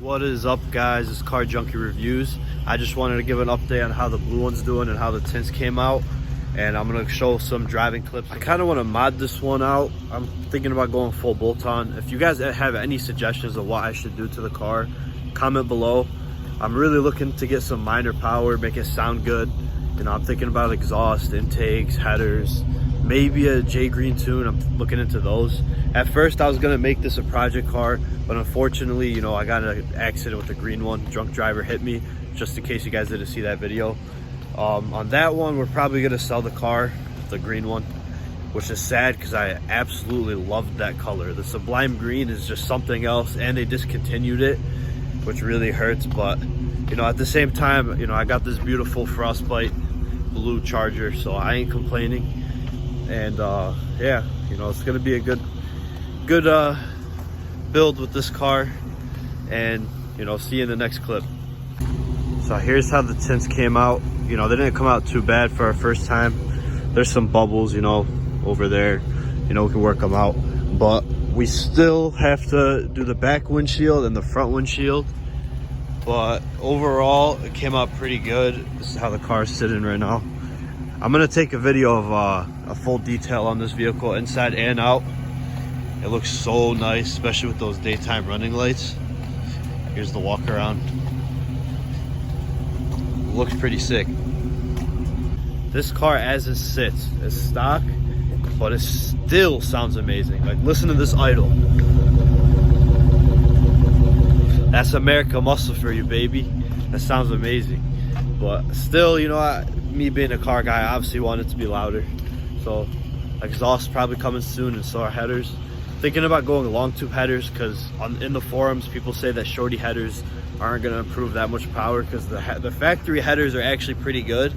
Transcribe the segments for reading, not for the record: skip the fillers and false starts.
What is up, guys? It's Car Junkie Reviews. I just wanted to give an update on how the blue one's doing and how the tints came out, and I'm gonna show some driving clips. I kind of want to mod this one out. I'm thinking about going full bolt-on. If you guys have any suggestions of what I should do to the car, comment below. I'm really looking to get some minor power, make it sound good. You know, I'm thinking about exhaust, intakes, headers, maybe a J Green tune. I'm looking into those. At first I was gonna make this a project car, but unfortunately, you know, I got in an accident with the green one. Drunk driver hit me, just in case you guys didn't see that video. On that one, we're probably gonna sell the car, the green one, which is sad because I absolutely loved that color. The sublime green is just something else, and they discontinued it, which really hurts. But you know, at the same time, you know, I got this beautiful frostbite blue Charger, so I ain't complaining. And yeah, you know, it's gonna be a good build with this car. And you know, see you in the next clip. So here's how the tints came out. You know, they didn't come out too bad for our first time. There's some bubbles, you know, over there. You know, we can work them out, but we still have to do the back windshield and the front windshield. But overall, it came out pretty good. This is how the car is sitting right now. I'm gonna take a video of a full detail on this vehicle inside and out. It looks so nice, especially with those daytime running lights. Here's the walk around. Looks pretty sick. This car as it sits is stock, but it still sounds amazing. Like, listen to this idle. That's America muscle for you, baby. That sounds amazing. But still, you know, me being a car guy, I obviously want it to be louder. So exhaust probably coming soon, and so are headers. Thinking about going long tube headers, because in the forums people say that shorty headers aren't going to improve that much power, because the factory headers are actually pretty good.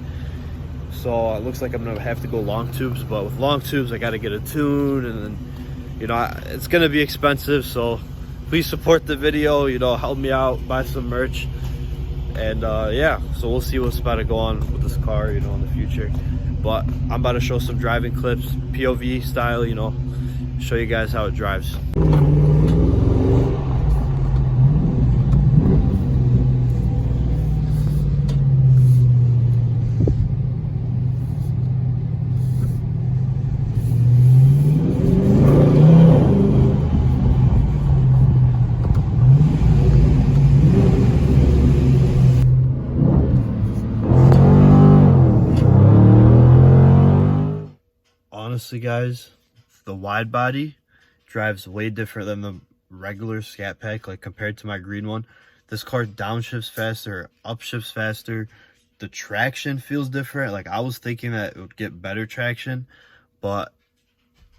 So it looks like I'm going to have to go long tubes, but with long tubes I got to get a tune, and then, you know, it's going to be expensive. So please support the video, you know, help me out, buy some merch. And yeah, so we'll see what's about to go on with this car, you know, in the future. But I'm about to show some driving clips, POV style, you know, show you guys how it drives. Honestly, guys, the wide body drives way different than the regular Scatpack. Like, compared to my green one, this car downshifts faster, upshifts faster. The traction feels different. Like, I was thinking that it would get better traction, but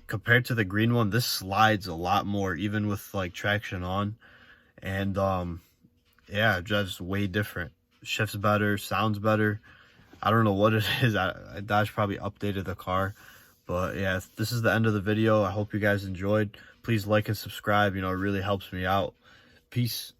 compared to the green one, this slides a lot more, even with like traction on. And yeah, it drives way different, shifts better, sounds better. I don't know what it is. Dodge probably updated the car. But yeah, this is the end of the video. I hope you guys enjoyed. Please like and subscribe. You know, it really helps me out. Peace.